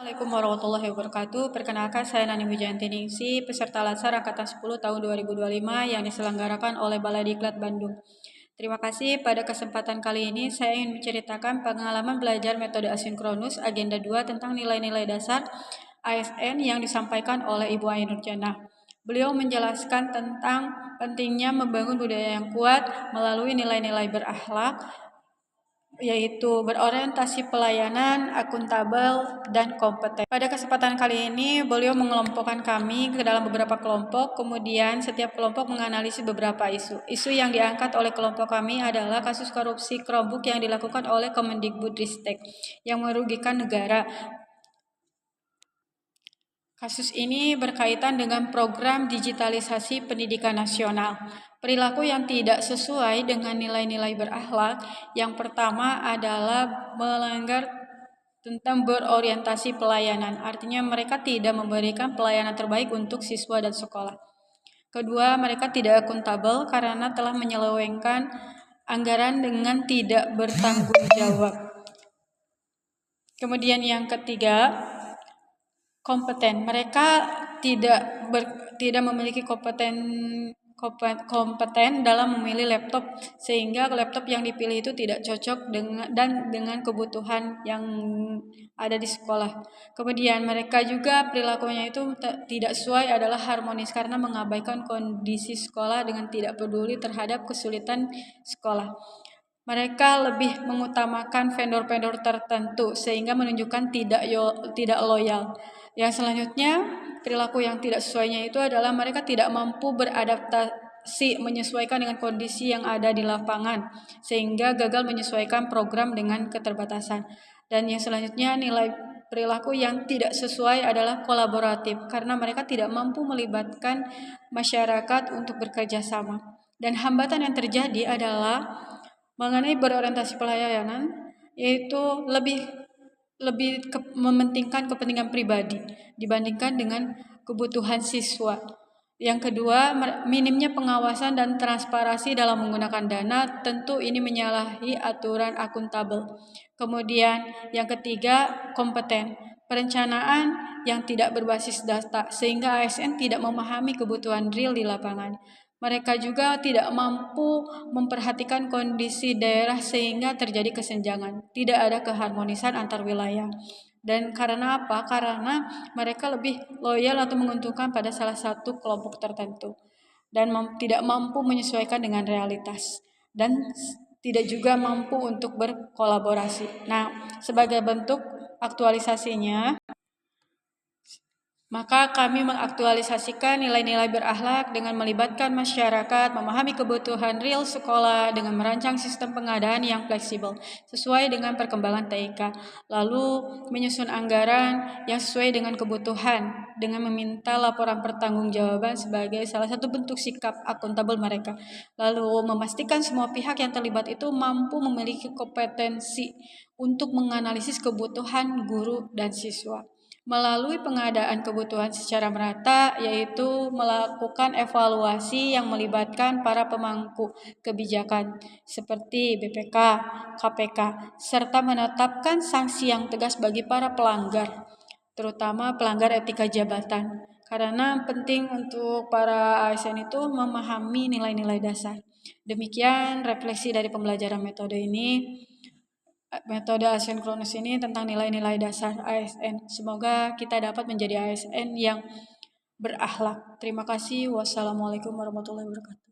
Assalamualaikum warahmatullahi wabarakatuh. Perkenalkan, saya Nani Wijayanti Ningsi, peserta Latsar Angkatan 10 tahun 2025 yang diselenggarakan oleh Balai Diklat Bandung. Terima kasih. Pada kesempatan kali ini saya ingin menceritakan pengalaman belajar metode asinkronus agenda 2 tentang nilai-nilai dasar ASN yang disampaikan oleh Ibu Ainur Nurjanah. Beliau menjelaskan tentang pentingnya membangun budaya yang kuat melalui nilai-nilai berakhlak, yaitu berorientasi pelayanan, akuntabel, dan kompeten. Pada kesempatan kali ini, beliau mengelompokkan kami ke dalam beberapa kelompok, kemudian setiap kelompok menganalisis beberapa isu. Isu yang diangkat oleh kelompok kami adalah kasus korupsi Chromebook yang dilakukan oleh Kemendikbudristek yang merugikan negara. Kasus ini berkaitan dengan program digitalisasi pendidikan nasional. Perilaku yang tidak sesuai dengan nilai-nilai berakhlak, yang pertama adalah melanggar tentang berorientasi pelayanan. Artinya mereka tidak memberikan pelayanan terbaik untuk siswa dan sekolah. Kedua, mereka tidak akuntabel karena telah menyelewengkan anggaran dengan tidak bertanggung jawab. Kemudian yang ketiga, kompeten. Mereka tidak memiliki kompeten dalam memilih laptop, sehingga laptop yang dipilih itu tidak cocok dengan kebutuhan yang ada di sekolah. Kemudian mereka juga perilakunya itu tidak sesuai, adalah harmonis karena mengabaikan kondisi sekolah dengan tidak peduli terhadap kesulitan sekolah. Mereka lebih mengutamakan vendor-vendor tertentu sehingga menunjukkan tidak loyal. Yang selanjutnya, perilaku yang tidak sesuainya itu adalah mereka tidak mampu beradaptasi menyesuaikan dengan kondisi yang ada di lapangan sehingga gagal menyesuaikan program dengan keterbatasan. Dan yang selanjutnya, nilai perilaku yang tidak sesuai adalah kolaboratif karena mereka tidak mampu melibatkan masyarakat untuk bekerja sama. Dan hambatan yang terjadi adalah mengenai berorientasi pelayanan, yaitu lebih mementingkan kepentingan pribadi dibandingkan dengan kebutuhan siswa. Yang kedua, minimnya pengawasan dan transparansi dalam menggunakan dana, tentu ini menyalahi aturan akuntabel. Kemudian yang ketiga, kompeten. Perencanaan yang tidak berbasis data sehingga ASN tidak memahami kebutuhan real di lapangan. Mereka juga tidak mampu memperhatikan kondisi daerah sehingga terjadi kesenjangan. Tidak ada keharmonisan antar wilayah. Dan karena apa? Karena mereka lebih loyal atau menguntungkan pada salah satu kelompok tertentu dan tidak mampu menyesuaikan dengan realitas dan tidak juga mampu untuk berkolaborasi. Nah, sebagai bentuk aktualisasinya, maka kami mengaktualisasikan nilai-nilai berakhlak dengan melibatkan masyarakat, memahami kebutuhan real sekolah dengan merancang sistem pengadaan yang fleksibel sesuai dengan perkembangan TIK, lalu menyusun anggaran yang sesuai dengan kebutuhan dengan meminta laporan pertanggungjawaban sebagai salah satu bentuk sikap akuntabel mereka, lalu memastikan semua pihak yang terlibat itu mampu memiliki kompetensi untuk menganalisis kebutuhan guru dan siswa melalui pengadaan kebutuhan secara merata, yaitu melakukan evaluasi yang melibatkan para pemangku kebijakan seperti BPK, KPK, serta menetapkan sanksi yang tegas bagi para pelanggar, terutama pelanggar etika jabatan. Karena penting untuk para ASN itu memahami nilai-nilai dasar. Demikian refleksi dari pembelajaran metode ini. Metode asinkronus ini tentang nilai-nilai dasar ASN. Semoga kita dapat menjadi ASN yang berakhlak. Terima kasih. Wassalamualaikum warahmatullahi wabarakatuh.